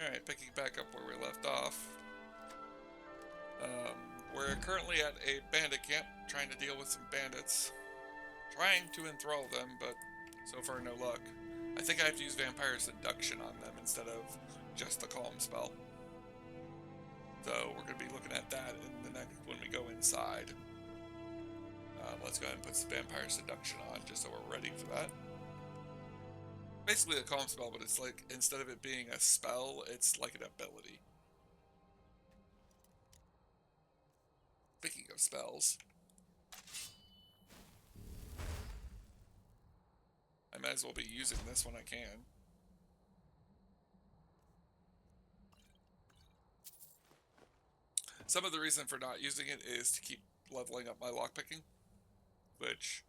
Alright, picking back up where we left off. We're currently at a bandit camp, trying to deal with some bandits. Trying to enthrall them, but so far no luck. I think I have to use Vampire Seduction on them instead of just the Calm spell. So we're going to be looking at that in the next when we go inside. Let's go ahead and put some Vampire Seduction on, just so we're ready for that. Basically a Calm spell, but it's like, instead of it being a spell, it's like an ability. Speaking of spells, I might as well be using this when I can. Some of the reason for not using it is to keep leveling up my lockpicking, which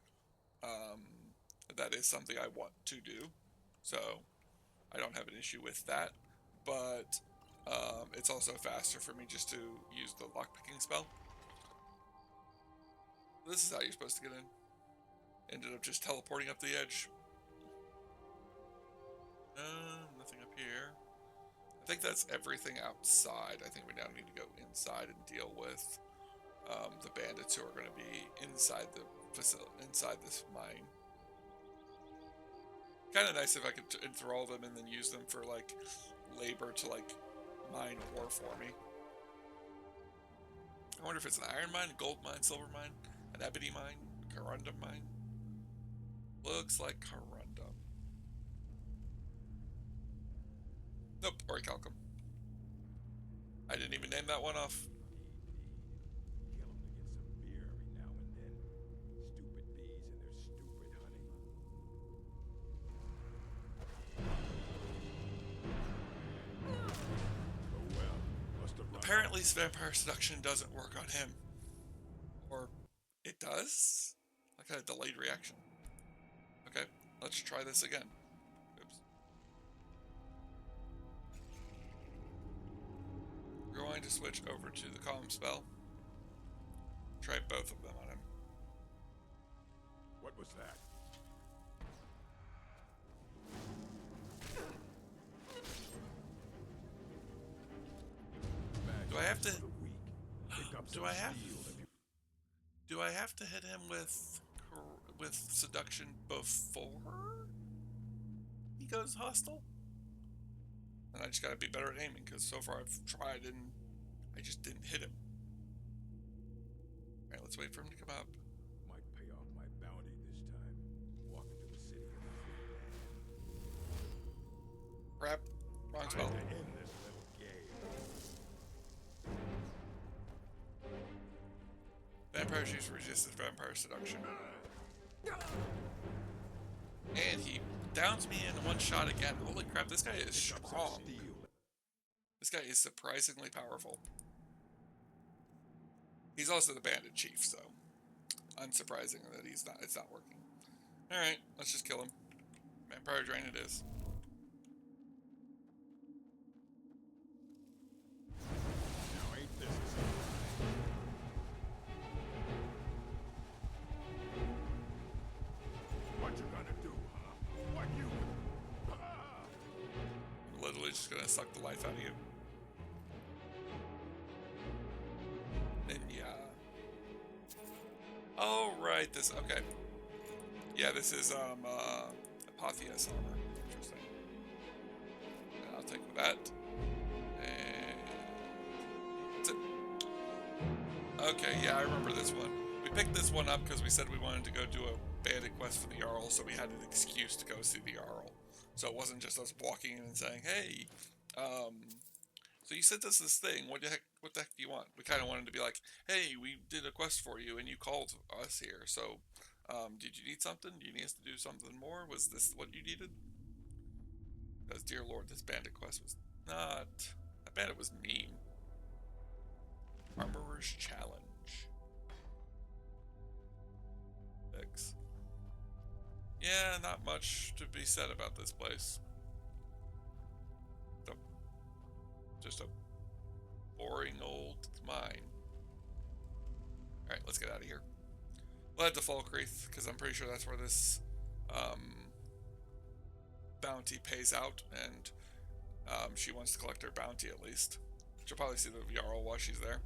that is something I want to do, so I don't have an issue with that. But it's also faster for me just to use the lockpicking spell. This is how you're supposed to get in. Ended up just teleporting up the edge. Nothing up here. I think that's everything outside. I think we now need to go inside and deal with the bandits who are going to be inside the facility, inside this mine. Kind of nice if I could enthrall them and then use them for like labor to like mine ore for me. I wonder if it's an iron mine, a gold mine, silver mine, an ebony mine, a corundum mine. Looks like corundum. Nope, orichalcum. I didn't even name that one off. Apparently, Vampire Seduction doesn't work on him. Or it does? Like a delayed reaction. Okay, let's try this again. Oops. We're going to switch over to the Calm spell. Try both of them on him. What was that? Do I have to? Do I have to hit him with seduction before he goes hostile? And I just gotta be better at aiming, because so far I've tried and I just didn't hit him. Alright, let's wait for him to come up. Might pay off my bounty this time. Walk into the city of the free man. Crap. Wrong spell. Time to end this little game. Vampire Juice resists Vampire Seduction. And he downs me in one shot again. Holy crap, this guy is strong. This guy is surprisingly powerful. He's also the bandit chief, so unsurprising that it's not working. Alright, let's just kill him. Vampire Drain it is. Now ain't this what you gonna do, huh? What you? I'm literally just gonna suck the life out of you. Ninja. Oh right, this okay. Yeah, this is Apotheos armor. Interesting. And I'll take that. And that's it. Okay, yeah, I remember this one. We picked this one up because we said we wanted to go do a bandit quest for the Jarl, so we had an excuse to go see the Jarl. So it wasn't just us walking in and saying, "Hey, so you sent us this thing. What the heck do you want?" We kind of wanted to be like, "Hey, we did a quest for you, and you called us here. So, did you need something? Do you need us to do something more? Was this what you needed?" Because, dear Lord, this bandit quest was not. That bandit was mean. Armorer's Challenge. X. Yeah, not much to be said about this place. Just a boring old mine. Alright, let's get out of here. We'll head to Falkreath, because I'm pretty sure that's where this bounty pays out, and She wants to collect her bounty at least. She'll probably see the Jarl while she's there.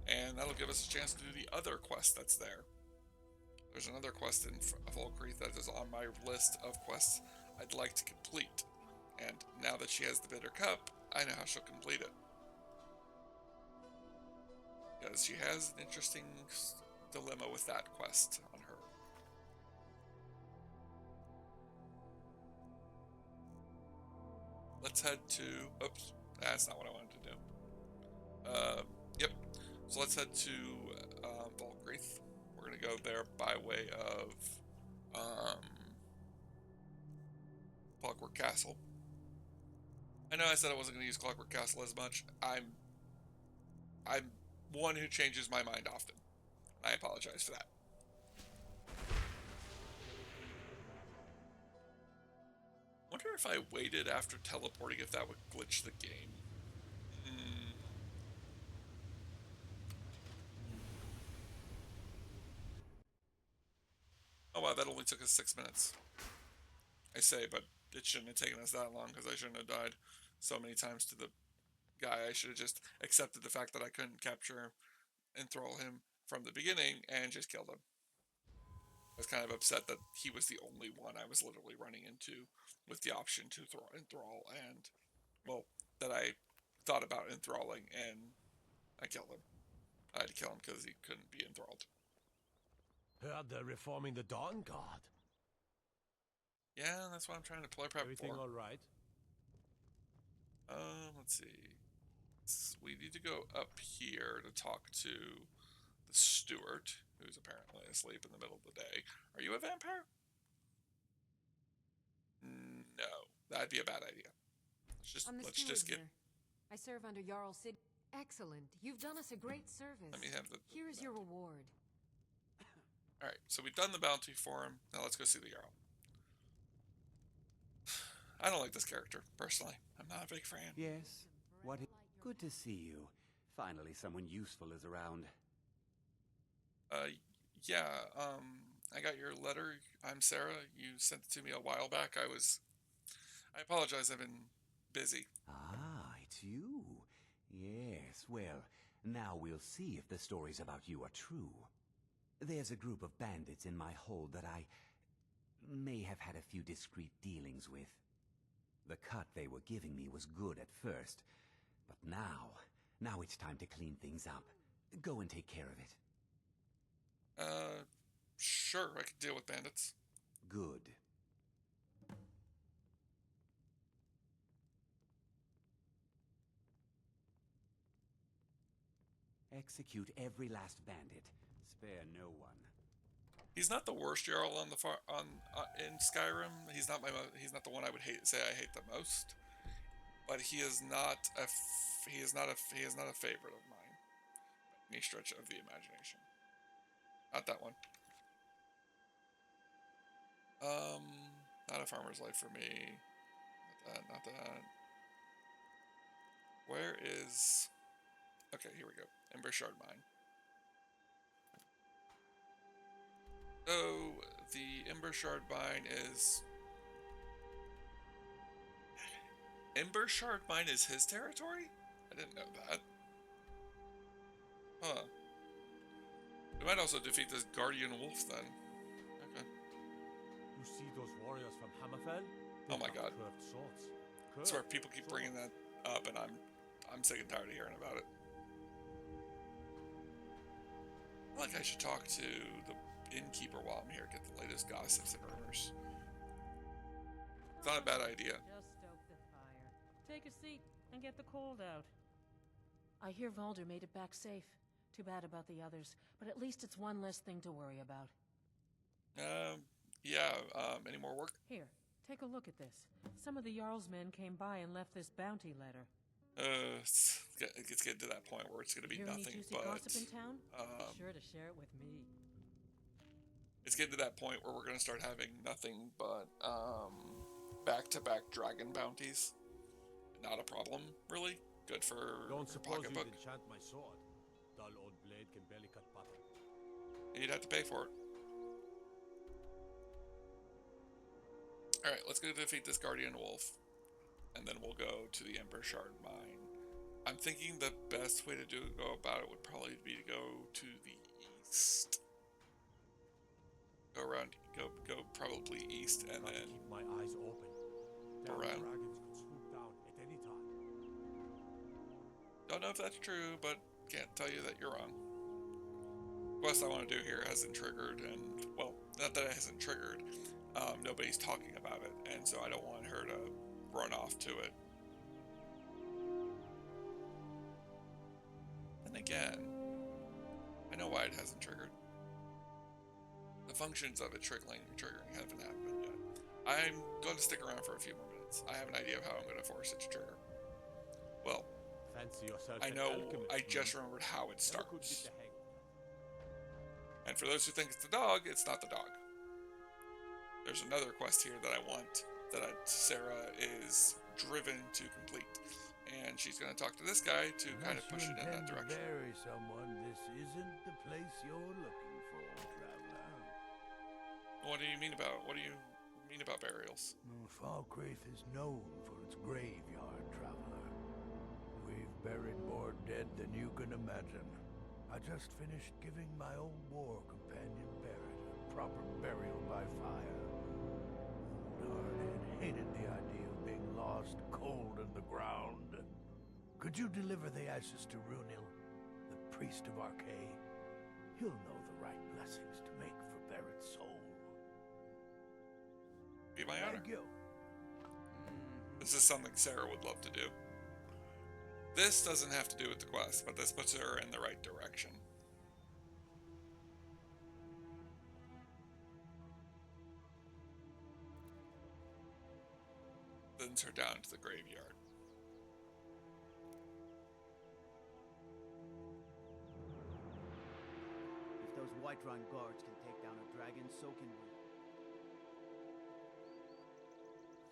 And that'll give us a chance to do the other quest that's there. There's another quest in Volkreath that is on my list of quests I'd like to complete. And now that she has the Bitter Cup, I know how she'll complete it. Because she has an interesting dilemma with that quest on her. Let's head to... Oops, that's not what I wanted to do. Yep. So let's head to Volkreath. We're going to go there by way of Clockwork Castle. I know I said I wasn't going to use Clockwork Castle as much. I'm one who changes my mind often. I apologize for that. Wonder if I waited after teleporting if that would glitch the game. Oh wow, that only took us 6 minutes. I say, but it shouldn't have taken us that long because I shouldn't have died so many times to the guy. I should have just accepted the fact that I couldn't capture enthrall him from the beginning and just killed him. I was kind of upset that he was the only one I was literally running into with the option to enthrall, and, well, that I thought about enthralling, and I killed him. I had to kill him because he couldn't be enthralled. Heard they're reforming the Dawn Guard. Yeah, that's what I'm trying to play prep Everything for. all right? Let's see. We need to go up here to talk to the steward, who's apparently asleep in the middle of the day. Are you a vampire? No, that'd be a bad idea. Let's just get. Here. I serve under Jarl Sid. Excellent. You've done us a great service. Let me have the. Here is your reward. All right, so we've done the bounty for him. Now let's go see the Jarl. I don't like this character personally. I'm not a big fan. Yes. Good to see you. Finally, someone useful is around. Yeah. I got your letter. I'm Sarah. You sent it to me a while back. I apologize. I've been busy. Ah, it's you. Yes, well, now we'll see if the stories about you are true. There's a group of bandits in my hold that I may have had a few discreet dealings with. The cut they were giving me was good at first, but now it's time to clean things up. Go and take care of it. Sure, I can deal with bandits. Good. Execute every last bandit. Spare no one. He's not the worst Jarl on the in Skyrim. He's not the one I would say I hate the most. But he is not a favorite of mine. Any stretch of the imagination. Not that one. Not a farmer's life for me. Not that. Where is... Okay, here we go. Ember Shard Mine. So, the Ember Shard Mine is... Ember Shard Mine is his territory? I didn't know that. Huh. We might also defeat this Guardian Wolf then. Okay. You see those warriors from Hammerfell? Oh my god. Curved swords. I swear people keep bringing that up and I'm sick and tired of hearing about it. I feel like I should talk to the innkeeper while I'm here, get the latest gossips and rumors. It's not a bad idea. Just stoke the fire. Take a seat and get the cold out. I hear Valder made it back safe. Too bad about the others, but at least it's one less thing to worry about. Any more work? Here, take a look at this. Some of the Jarl's men came by and left this bounty letter. It's getting to that point where it's going to be Hear nothing any juicy but... gossip in town? Be sure to share it with me. It's getting to that point where we're going to start having nothing but back-to-back dragon bounties. Not a problem, really. Good for Don't suppose pocketbook. you'd enchant my sword. Dull old blade can barely cut butter. You'd have to pay for it. Alright, let's go defeat this Guardian Wolf. and then we'll go to the Ember Shard Mine. I'm thinking the best way to go about it would probably be to go to the east. Go around, go probably east, and Gotta then keep my eyes open. Damn around. dragons could swoop down at any time. Don't know if that's true, but can't tell you that you're wrong. Quest I want to do here hasn't triggered, and well, not that it hasn't triggered. Nobody's talking about it, and so I don't want her to run off to it. Then again, I know why it hasn't triggered. The functions of it triggering haven't happened yet. I'm going to stick around for a few more minutes. I have an idea of how I'm going to force it to trigger. Well, Fancy yourself I an know, alchemist, I hmm? just remembered how it Never could get starts. the hang of that. And for those who think it's the dog, it's not the dog. There's another quest here that I want, that Sarah is driven to complete. And she's going to talk to this guy to kind of push it in that direction. Bury someone, this isn't the place you're looking for, traveler. What do you mean about burials? Falkreath is known for its graveyard, traveler. We've buried more dead than you can imagine. I just finished giving my old war companion Barrett a proper burial by fire. Old Hardhead hated the idea of being lost cold in the ground. Could you deliver the ashes to Runil, the priest of Archay? He'll know the right blessings to make for Barrett's soul. Be my honor. Thank you. This is something Sarah would love to do. This doesn't have to do with the quest, but this puts her in the right direction. Sends her down to the graveyard. If those Whiterun guards can take down a dragon, so can we.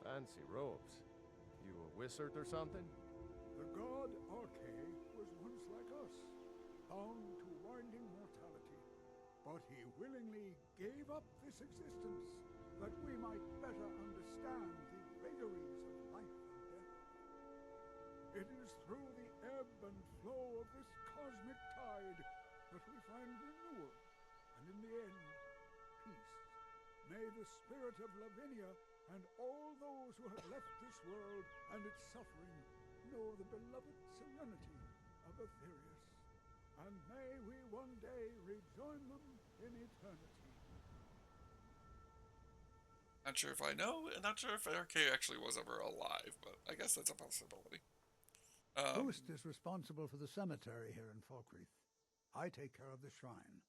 Fancy robes. You a wizard or something? The god Archay was once like us, bound to winding mortality. But he willingly gave up this existence that we might better understand the vagaries of life and death. It is through the ebb and flow of this cosmic tide that we find renewal, and in the end, peace. May the spirit of Lavinia and all those who have left this world and its suffering know the beloved serenity of Aetherius, and may we one day rejoin them in eternity. Not sure if I know, and not sure if Archay actually was ever alive, but I guess that's a possibility. Boost is responsible for the cemetery here in Falkreath. I take care of the shrine.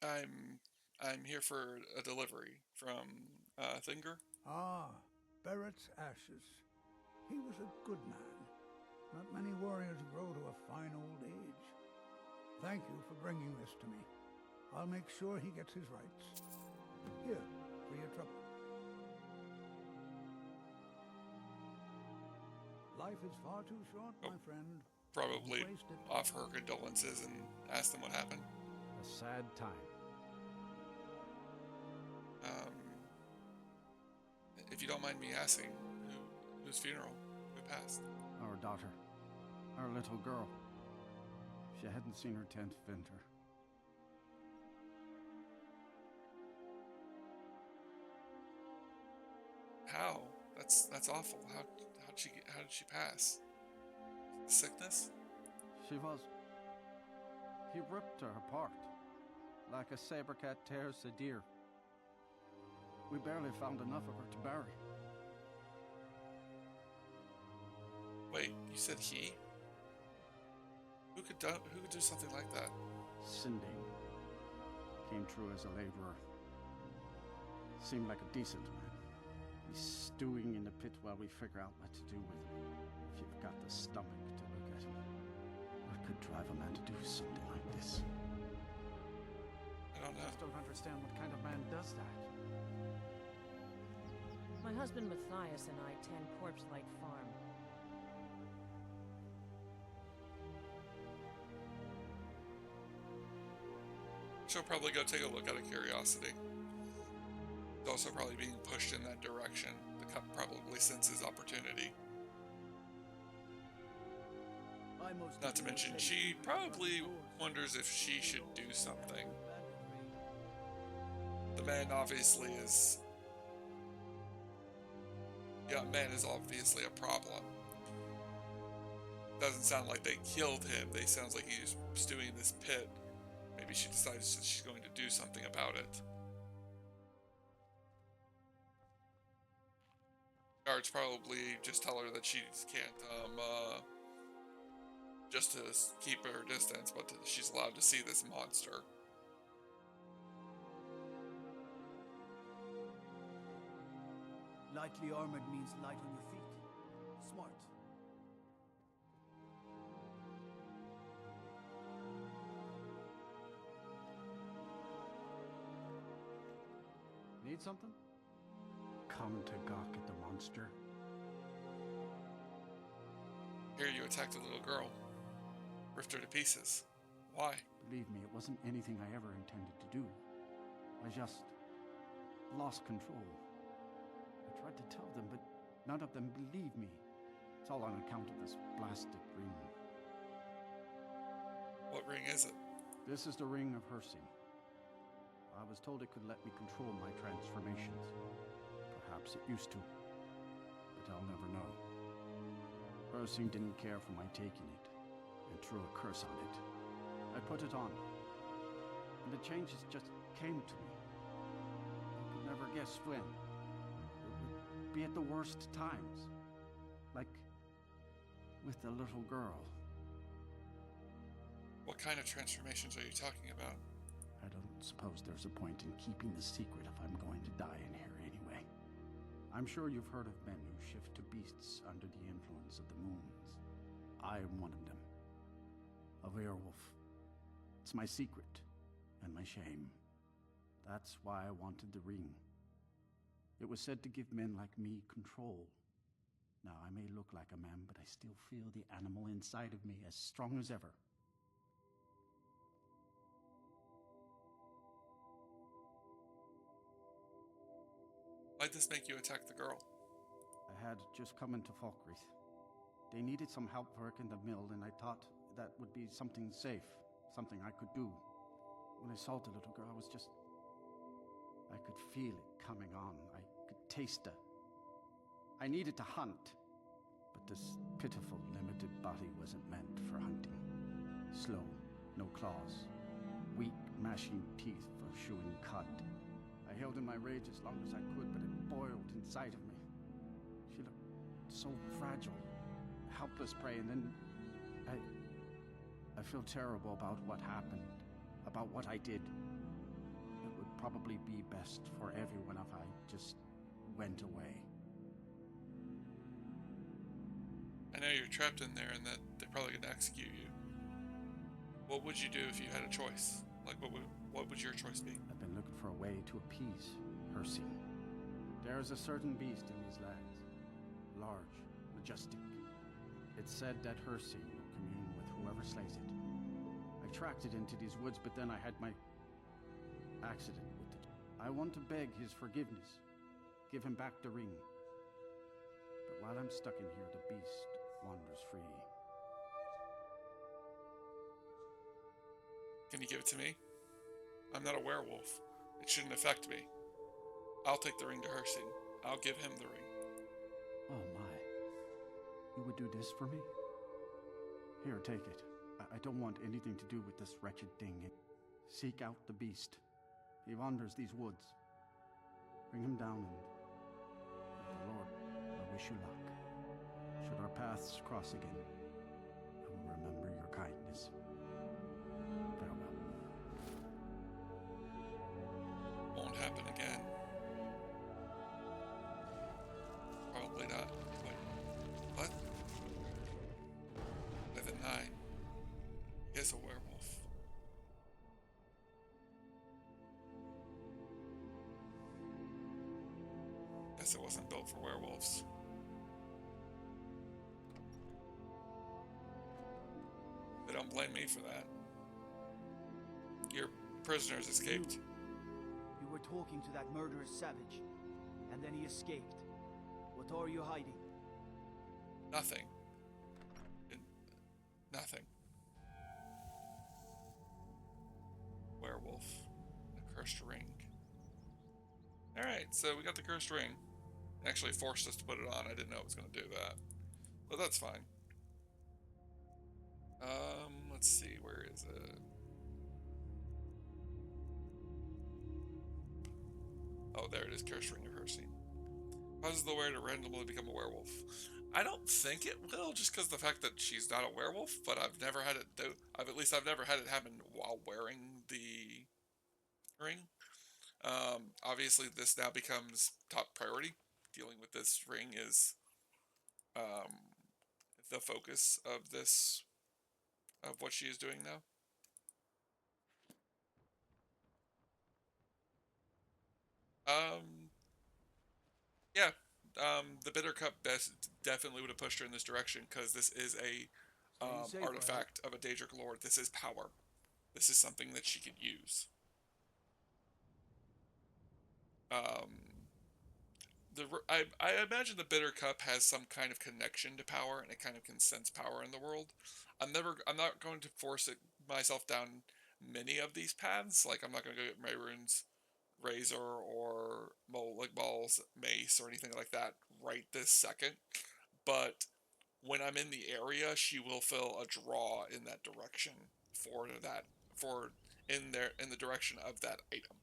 I'm here for a delivery from Thinger. Ah, Barrett's ashes. He was a good man. Not many warriors grow to a fine old age. Thank you for bringing this to me. I'll make sure he gets his rights. Here, for your trouble. Life is far too short, my friend. Probably Don't waste it. offer her condolences and ask them what happened. A sad time. If you don't mind me asking, whose funeral? Who passed? Our daughter. Our little girl. She hadn't seen her 10th winter. How? That's awful. How did she pass? Sickness? She was. He ripped her apart, like a saber cat tears a deer. We barely found enough of her to bury. Wait, you said he? Who could do something like that? Cindy came through as a laborer. Seemed like a decent man. He's stewing in the pit while we figure out what to do with him. If you've got the stomach to look at him. What could drive a man to do something like this? I don't know. I just don't understand what kind of man does that. My husband Matthias and I tend Corpse Light Farm. She'll probably go take a look out of curiosity. He's also probably being pushed in that direction. The cup probably senses opportunity. Not to mention, she probably wonders if she should do something. The man obviously is... Yeah, man is obviously a problem. Doesn't sound like they killed him. They sounds like he's stewing in this pit. Maybe she decides that she's going to do something about it. Guards probably just tell her that she can't, just to keep her distance, but she's allowed to see this monster. Lightly armored means light on your feet. Smart. Need something? Come to gawk at the monster. Here you attacked a little girl. Ripped her to pieces. Why? Believe me, it wasn't anything I ever intended to do. I just lost control. I tried to tell them, but none of them believed me. It's all on account of this blasted ring. What ring is it? This is the Ring of Hersing. I was told it could let me control my transformations. Perhaps it used to, but I'll never know. Hersing didn't care for my taking it, and threw a curse on it. I put it on, and the changes just came to me. I could never guess when. It would be at the worst times, like with the little girl. What kind of transformations are you talking about? I don't suppose there's a point in keeping the secret if I'm going to die in here anyway. I'm sure you've heard of men who shift to beasts under the influence of the moons. I am one of them. A werewolf. It's my secret, and my shame. That's why I wanted the ring. It was said to give men like me control. Now, I may look like a man, but I still feel the animal inside of me as strong as ever. Why'd this make you attack the girl? I had just come into Falkreath. They needed some help work in the mill, and I thought that would be something safe, something I could do. When I saw the little girl, I could feel it coming on. I could taste it. I needed to hunt, but this pitiful, limited body wasn't meant for hunting. Slow, no claws, weak, mashing teeth for chewing cud. I held in my rage as long as I could, but it boiled inside of me. She looked so fragile, helpless prey, and then I feel terrible about what happened, about what I did. It would probably be best for everyone if I just went away. I know you're trapped in there and that they're probably going to execute you. What would you do if you had a choice? Like, what would your choice be? I've been looking for a way to appease Hersing. There is a certain beast in these lands. Large, majestic. It's said that Hersing will commune with whoever slays it. I tracked it into these woods, but then I had my accident with it. I want to beg his forgiveness. Give him back the ring. But while I'm stuck in here, the beast wanders free. Can you give it to me? I'm not a werewolf. It shouldn't affect me. I'll take the ring to Hersing. I'll give him the ring. Oh my. You would do this for me? Here, take it. I don't want anything to do with this wretched thing. Seek out the beast. He wanders these woods. Bring him down and... the Lord, I wish you luck. Should our paths cross again, I will remember your kindness. Farewell. Won't happen again. Probably not. Wait. What? Live at night. He is a werewolf. Guess it wasn't built for werewolves. They don't blame me for that. Your prisoners escaped. You were talking to that murderous savage, and then he escaped. What are you hiding? Nothing. Nothing. Werewolf. The cursed ring. Alright, so we got the cursed ring. It actually forced us to put it on. I didn't know it was going to do that. But that's fine. Let's see, where is it? Oh, there it is, Cursed Ring of Hersey. Causes the wearer to randomly become a werewolf. I don't think it will, just because the fact that she's not a werewolf, but I've never had it do. I've never had it happen while wearing the ring. Obviously, this now becomes top priority. Dealing with this ring is the focus of this, of what she is doing now. Yeah, the Bitter Cup definitely would have pushed her in this direction, because this is a artifact of a Daedric Lord. This is power. This is something that she could use. I imagine the Bitter Cup has some kind of connection to power, and it kind of can sense power in the world. I'm not going to force it myself down many of these paths. Like, I'm not going to go get Mehrunes Razor or Ball's mace or anything like that right this second. But when I'm in the area, she will feel a draw in that direction in the direction of that item.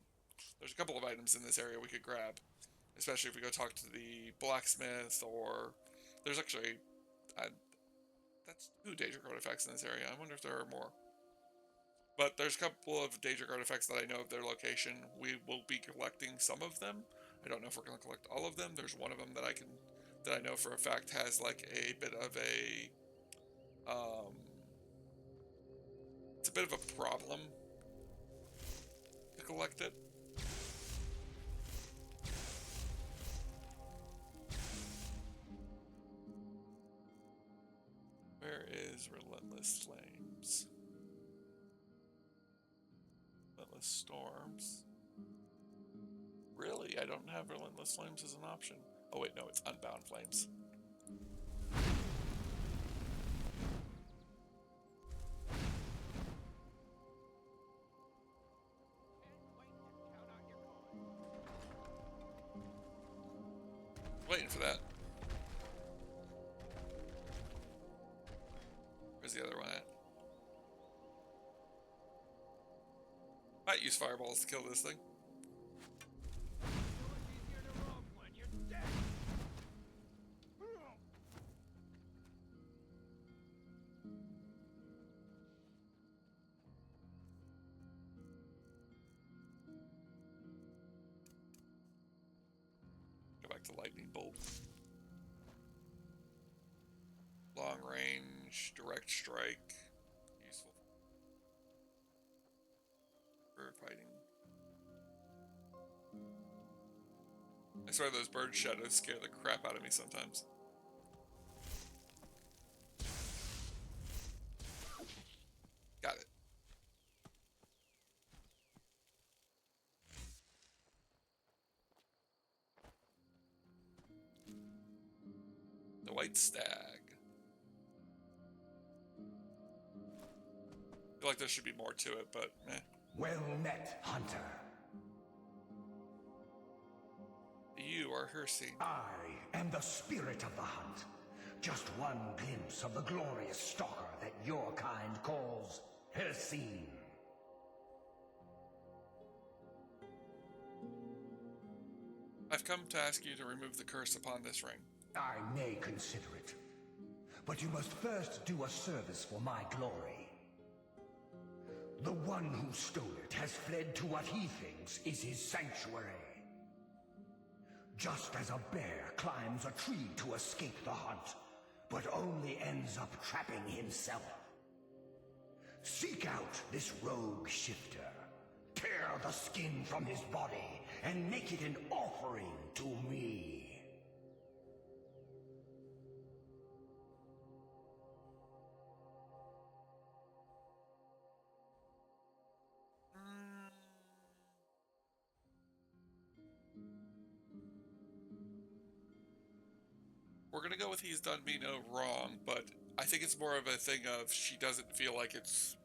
There's a couple of items in this area we could grab, especially if we go talk to the blacksmith, or there's actually that's 2 Daedric artifacts in this area. I wonder if there are more. But there's a couple of Daedric artifacts that I know of their location. We will be collecting some of them. I don't know if we're going to collect all of them. There's one of them that I know for a fact has like a bit of a it's a bit of a problem to collect it. Where is Relentless Flames? Relentless Storms. Really? I don't have Relentless Flames as an option. Oh wait, no, it's Unbound Flames. Waiting for that. Where's the other one at? Might use fireballs to kill this thing. Go back to lightning bolt. Long range, direct strike. Useful for fighting. I swear those bird shadows scare the crap out of me sometimes. Got it. The White Stag. I feel like there should be more to it, but meh. Well met, hunter. You are Hersey. I am the spirit of the hunt. Just one glimpse of the glorious stalker that your kind calls Hersey. I've come to ask you to remove the curse upon this ring. I may consider it, but you must first do a service for my glory. The one who stole it has fled to what he thinks is his sanctuary. Just as a bear climbs a tree to escape the hunt, but only ends up trapping himself. Seek out this rogue shifter, tear the skin from his body, and make it an offering to me. We're gonna go with he's done me no wrong, but I think it's more of a thing of she doesn't feel like it's...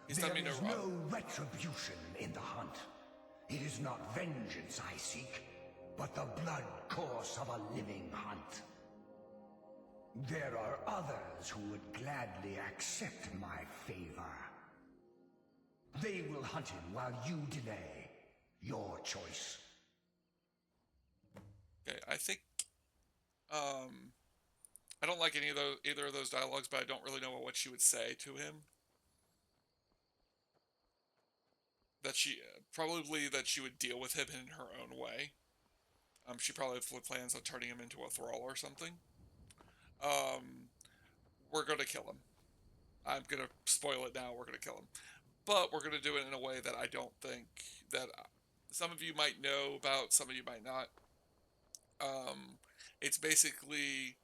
he's done me no wrong. There is no retribution in the hunt. It is not vengeance I seek, but the blood course of a living hunt. There are others who would gladly accept my favor. They will hunt him while you delay. Your choice. Okay, I think, I don't like either of those dialogues, but I don't really know what she would say to him. That she would deal with him in her own way. She probably plans on turning him into a thrall or something. We're gonna kill him. I'm gonna spoil it now. We're gonna kill him, but we're gonna do it in a way that I don't think that some of you might know about, some of you might not. It's basically,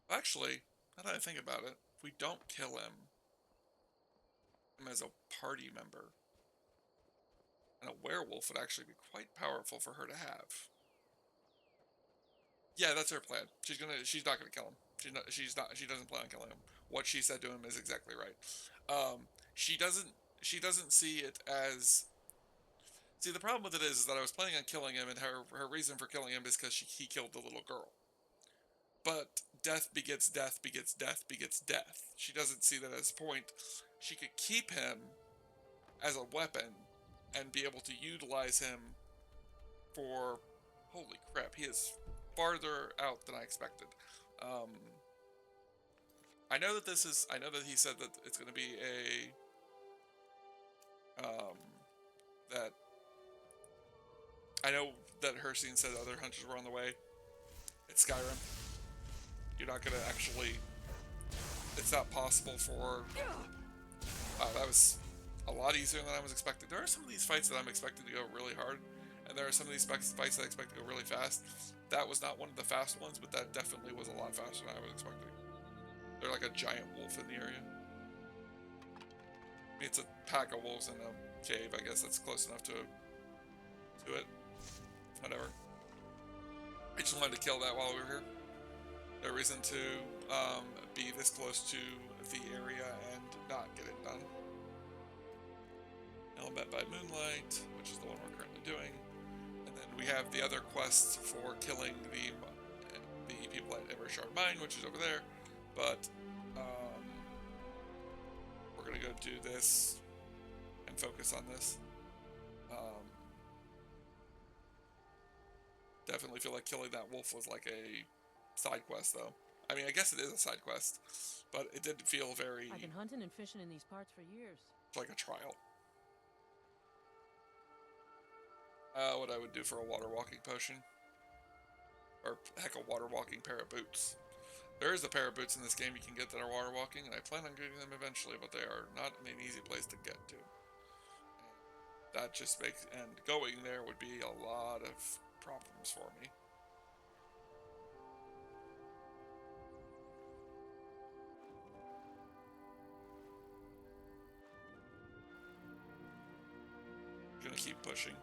actually, now that I think about it, if we don't kill him as a party member, and a werewolf would actually be quite powerful for her to have. Yeah, that's her plan. She's not gonna kill him. She doesn't plan on killing him. What she said to him is exactly right. She doesn't see it as... See, the problem with it is that I was planning on killing him, and her reason for killing him is because he killed the little girl. But death begets death begets death begets death. She doesn't see that as a point. She could keep him as a weapon and be able to utilize him for... Holy crap, he is farther out than I expected. I know that he said that it's going to be that... I know that Hercene said other hunters were on the way. It's Skyrim. You're not going to actually... It's not possible for... Wow, that was a lot easier than I was expecting. There are some of these fights that I'm expecting to go really hard, and there are some of these fights that I expect to go really fast. That was not one of the fast ones, but that definitely was a lot faster than I was expecting. They're like a giant wolf in the area. I mean, it's a pack of wolves in a cave. I guess that's close enough to it. Whatever. I just wanted to kill that while we were here. No reason to be this close to the area and not get it done. Element by Moonlight, which is the one we're currently doing. And then we have the other quests for killing the people at Evershard Mine, which is over there. But we're gonna go do this and focus on this. Definitely feel like killing that wolf was like a side quest, though. I mean, I guess it is a side quest, but it didn't feel very... I've been hunting and fishing in these parts for years. Like a trial. What I would do for a water walking potion. Or, heck, a water walking pair of boots. There is a pair of boots in this game you can get that are water walking, and I plan on getting them eventually, but they are not an easy place to get to. That just makes... And going there would be a lot of problems for me. Gonna keep pushing.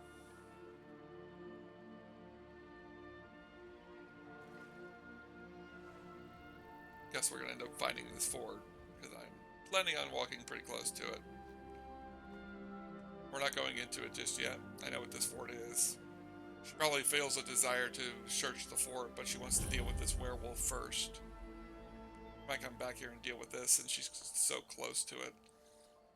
Guess we're gonna end up finding this ford, because I'm planning on walking pretty close to it. We're not going into it just yet. I know what this fort is. She probably feels a desire to search the fort, but she wants to deal with this werewolf first. Might come back here and deal with this, and she's so close to it.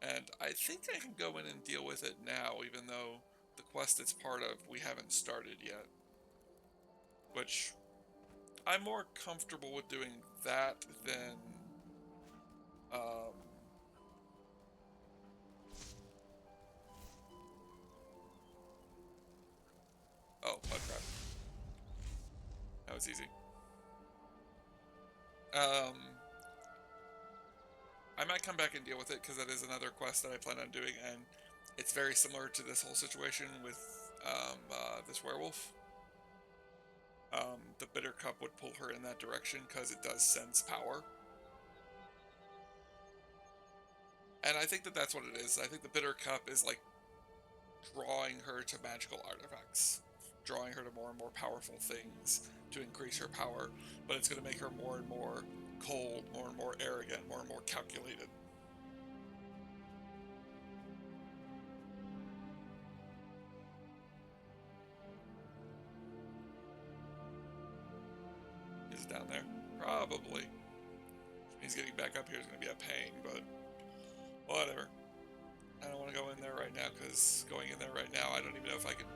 And I think I can go in and deal with it now, even though the quest it's part of we haven't started yet. Which, I'm more comfortable with doing that than... Oh, mudcrab. That was easy. I might come back and deal with it, because that is another quest that I plan on doing, and it's very similar to this whole situation with this werewolf. The bitter cup would pull her in that direction, because it does sense power. And I think that that's what it is. I think the Bitter Cup is like drawing her to magical artifacts, drawing her to more and more powerful things to increase her power, but it's going to make her more and more cold, more and more arrogant, more and more calculated. Is it down there? Probably. He's getting back up here is going to be a pain, but whatever. I don't want to go in there right now, because going in there right now, I don't even know if I can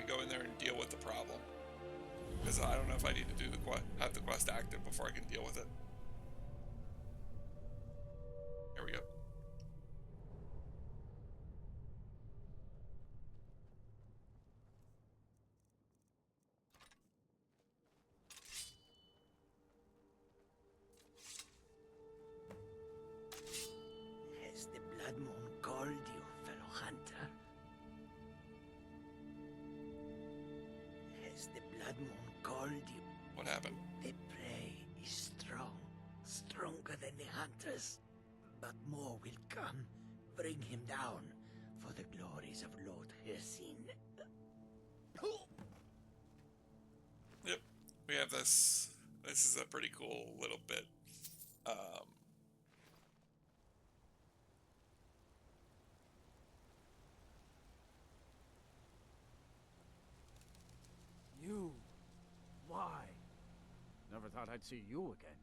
go in there and deal with the problem. Because I don't know if I need to do have the quest active before I can deal with it. Here we go. Has the Blood Moon called you, fellow hunter? Has the Blood Moon called you? What happened? The prey is strong, stronger than the hunters. But more will come. Bring him down for the glories of Lord Hircine. Yep, we have this. This is a pretty cool little bit. You? Why? Never thought I'd see you again.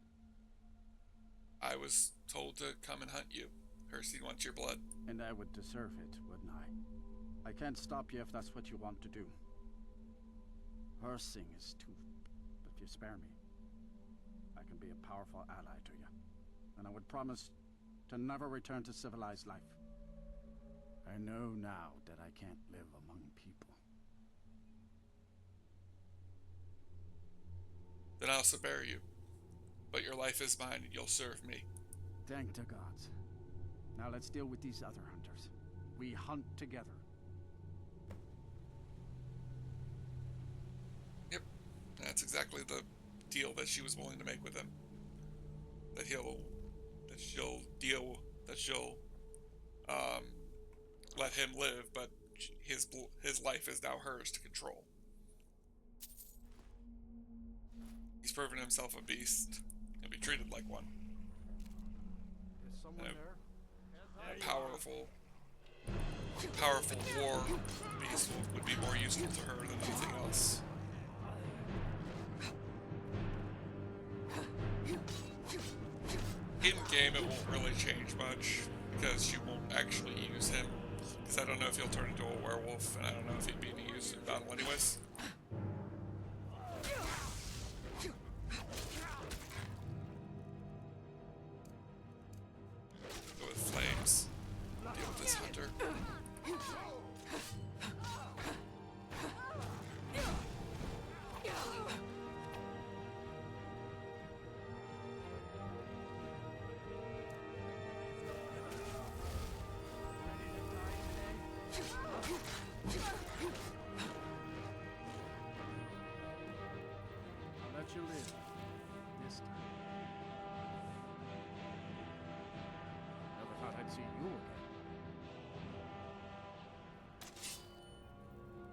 I was told to come and hunt you. Hircine wants your blood. And I would deserve it, wouldn't I? I can't stop you if that's what you want to do. Hircine is too... But you spare me. I can be a powerful ally to you. And I would promise to never return to civilized life. I know now that I can't live among people. Then I'll spare you. But your life is mine and you'll serve me. Thank the gods. Now let's deal with these other hunters. We hunt together. Yep. That's exactly the deal that she was willing to make with him. That she'll let him live, but his life is now hers to control. He's proven himself a beast. He'll be treated like one. Is someone there? A powerful war beast would be more useful to her than anything else. In game, it won't really change much because she won't actually use him. Because I don't know if he'll turn into a werewolf, and I don't know if he'd be any use in battle anyways. Go with flames. Deal with this hunter. I'll let you live. This time. Never thought I'd see you again.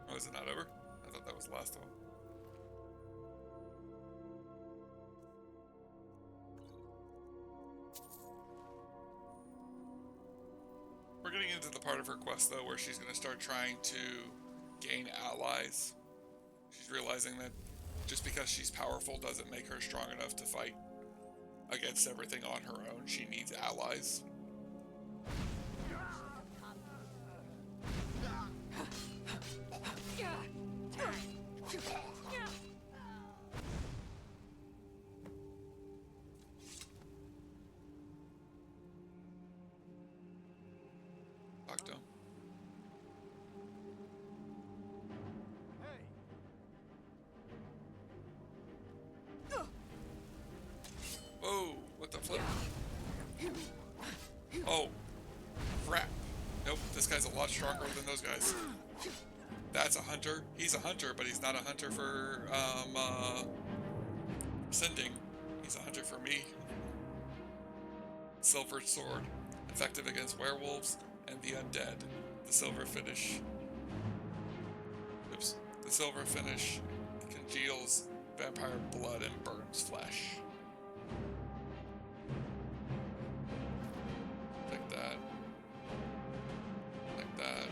Oh, is it not over? I thought that was the last one. We're getting into the part of her quest, though, where she's going to start trying to gain allies. She's realizing that just because she's powerful doesn't make her strong enough to fight against everything on her own. She needs allies. Octo. Whoa, what the flip? Oh, crap. Nope, this guy's a lot stronger than those guys. That's a hunter. He's a hunter, but he's not a hunter for, sending. He's a hunter for me. Silver sword. effective against werewolves and the undead. The silver finish. Oops. The silver finish congeals vampire blood and burns flesh. Like that. Like that.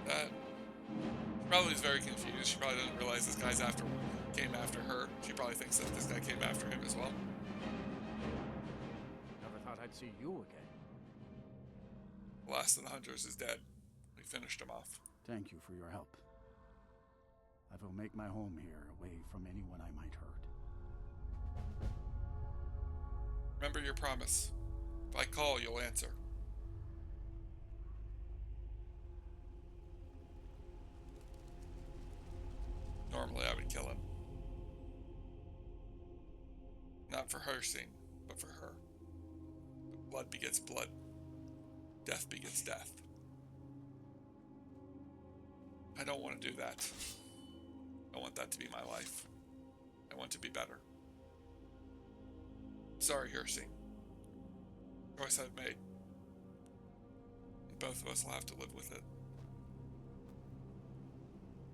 That. She probably is very confused. She probably doesn't realize this guy's came after her. She probably thinks that this guy came after him as well. Never thought I'd see you again. The last of the hunters is dead. We finished him off. Thank you for your help. I will make my home here, away from anyone I might hurt. Remember your promise. If I call, you'll answer. Normally I would kill him. Not for her scene, but for her. But blood begets blood. Death begets death. I don't want to do that. I want that to be my life. I want to be better. Sorry, Hersey. Choice I've made. And both of us will have to live with it.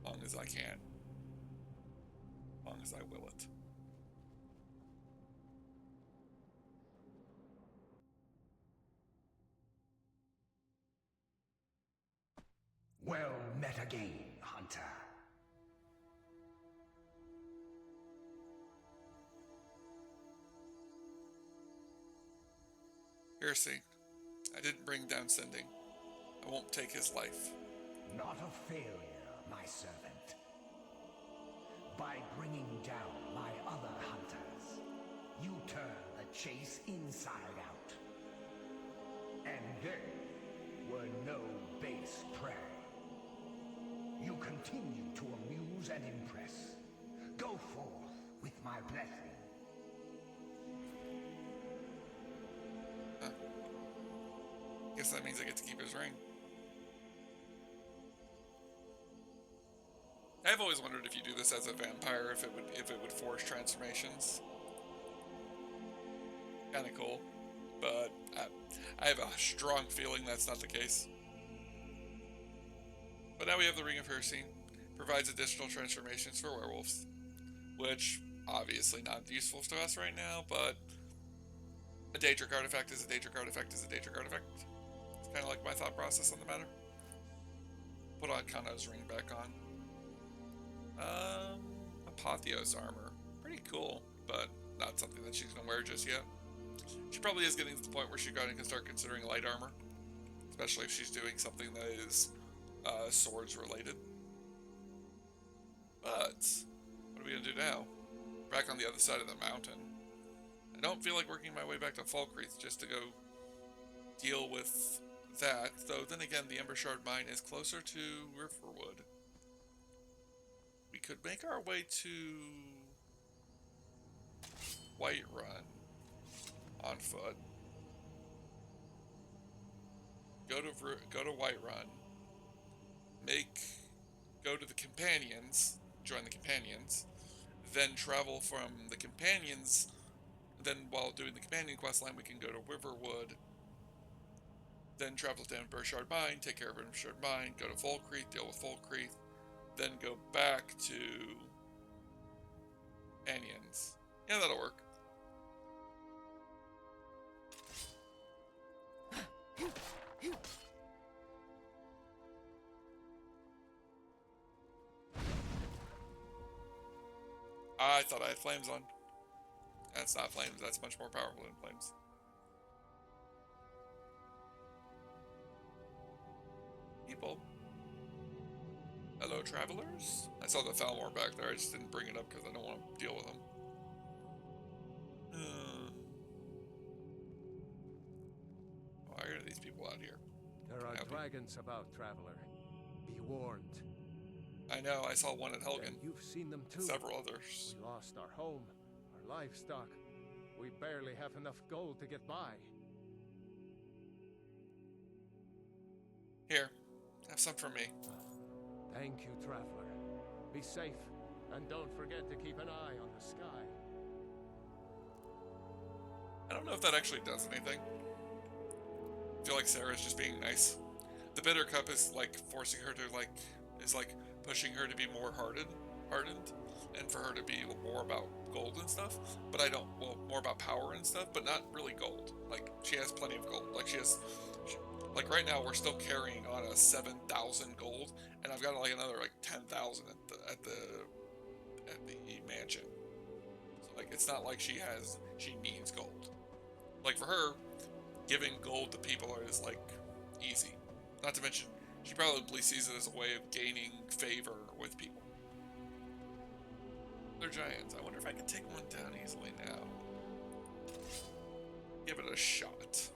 Long as I can. Long as I will it. Well met again, Hunter. Hersey, I didn't bring down Sending. I won't take his life. Not a failure, my servant. By bringing down my other hunters, you turn the chase inside out. And they were no base prey. You continue to amuse and impress. Go forth with my blessing. Huh. Guess that means I get to keep his ring. I've always wondered if you do this as a vampire, if it would force transformations. Kinda cool. But I have a strong feeling that's not the case. But now we have the Ring of Hersey. Provides additional transformations for werewolves. Which, obviously not useful to us right now, but a Daedric artifact is a Daedric artifact is a Daedric artifact. It's kind of like my thought process on the matter. Put on Kano's ring back on. Apotheos armor. Pretty cool, but not something that she's gonna wear just yet. She probably is getting to the point where she can start considering light armor. Especially if she's doing something that is swords related. But what are we gonna do now? Back on the other side of the mountain. I don't feel like working my way back to Falkreath just to go deal with that. Though then again, the Embershard mine is closer to Riverwood. We could make our way to Whiterun on foot. Go to Whiterun. Go to the Companions. Join the Companions. Then travel from the Companions. Then while doing the Companion questline, we can go to Riverwood. Then travel to Embershard Mine, take care of Embershard Mine, go to Falkreath, deal with Falkreath. Then go back to Companions. Yeah, that'll work. I thought I had flames on. That's not flames, that's much more powerful than flames. People. Hello, travelers. I saw the Thalmor back there. I just didn't bring it up because I don't want to deal with them. Why are these people out here? There are dragons about, traveler. Be warned. I know. I saw one at Helgen. And you've seen them too. Several others. We lost our home, our livestock. We barely have enough gold to get by. Here, have some for me. Thank you, traveler. Be safe, and don't forget to keep an eye on the sky. I don't know if that actually does anything. feel like Sarah's just being nice. The bitter cup is like forcing her to is pushing her to be more hardened, and for her to be more about gold and stuff. But more about power and stuff, but not really gold. Like she has plenty of gold. Like like right now we're still carrying on a 7,000 gold, and I've got like another like 10,000 at the mansion. So like it's not like she needs gold. Like for her, giving gold to people is like easy. Not to mention, she probably sees it as a way of gaining favor with people. They're giants. I wonder if I can take one down easily now. Give it a shot.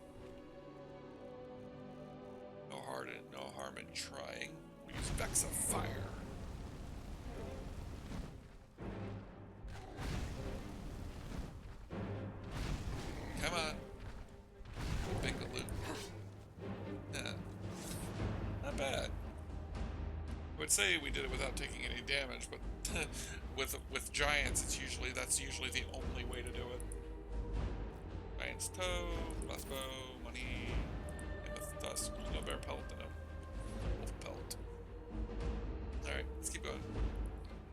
No harm in trying. We use Vex of Fire. Come on. Bingaloo. Yeah. Not bad. I would say we did it without taking any damage, but with giants, that's usually the only way to do it. Giant's toe, crossbow, money, mammoth tusk, no bear pelt, no wolf pelt. All right, let's keep going.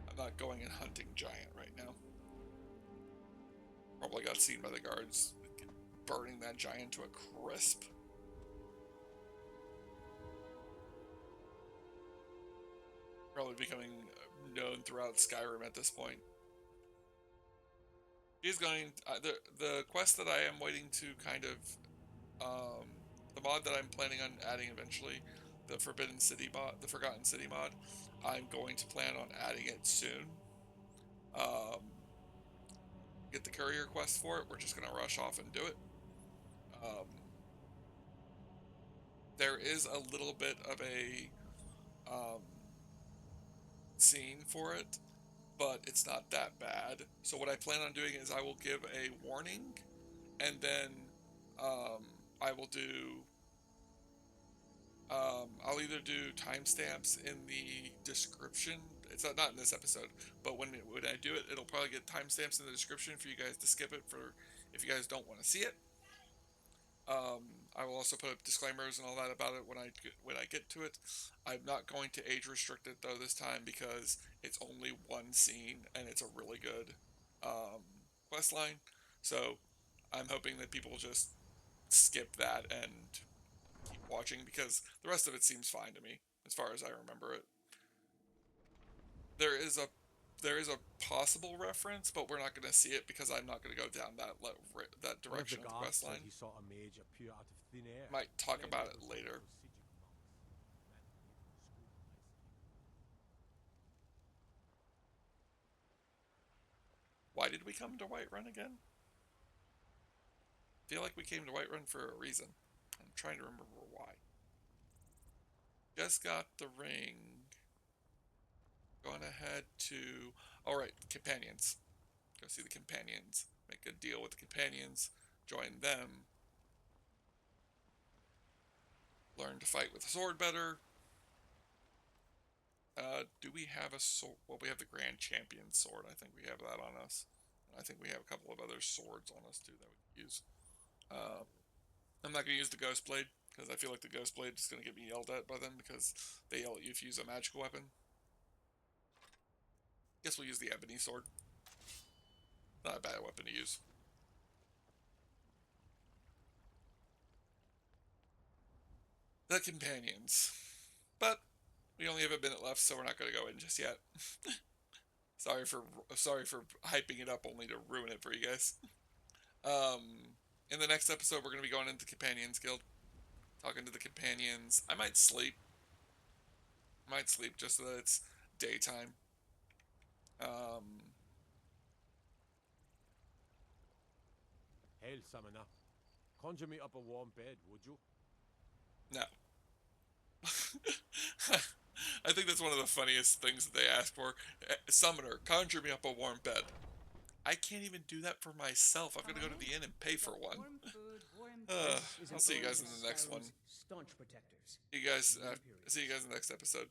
I'm not going and hunting giant right now. Probably got seen by the guards, burning that giant to a crisp. Probably becoming known throughout Skyrim at this point. She's going the quest that I am waiting to kind of the mod that I'm planning on adding eventually, the Forgotten City mod. I'm going to plan on adding it soon. Get the courier quest for it. We're just gonna rush off and do it. There is a little bit of a scene for it, but it's not that bad. So what I plan on doing is I will give a warning, and then I will do I'll either do timestamps in the description. It's not in this episode, but when I do it, it'll probably get timestamps in the description for you guys to skip it for if you guys don't want to see it. I will also put up disclaimers and all that about it when I get to it. I'm not going to age restrict it though this time because it's only one scene and it's a really good quest line. So I'm hoping that people just skip that and keep watching because the rest of it seems fine to me as far as I remember it. There is a possible reference, but we're not going to see it because I'm not going to go down that direction of the quest line. He saw a mage appear out of thin air. Might talk about it later. Why did we come to Whiterun again? I feel like we came to Whiterun for a reason. I'm trying to remember why. Just got the ring. Going ahead to... Alright, companions. Go see the companions. Make a deal with the companions. Join them. Learn to fight with a sword better. Do we have a sword? Well, we have the Grand Champion sword. I think we have that on us. And I think we have a couple of other swords on us too that we can use. I'm not going to use the Ghost Blade because I feel like the Ghost Blade is going to get me yelled at by them because they yell at you if you use a magical weapon. Guess we'll use the Ebony Sword. Not a bad weapon to use. The companions. But we only have a minute left, so we're not going to go in just yet. sorry for hyping it up only to ruin it for you guys. In the next episode, we're going to be going into the Companions Guild. Talking to the companions. I might sleep. Just so that it's daytime. Hail, summoner. Conjure me up a warm bed, would you? No. I think that's one of the funniest things that they ask for. Summoner, conjure me up a warm bed. I can't even do that for myself. I'm gonna go to the inn and pay for one. I'll see you guys in the next one. See you guys in the next episode.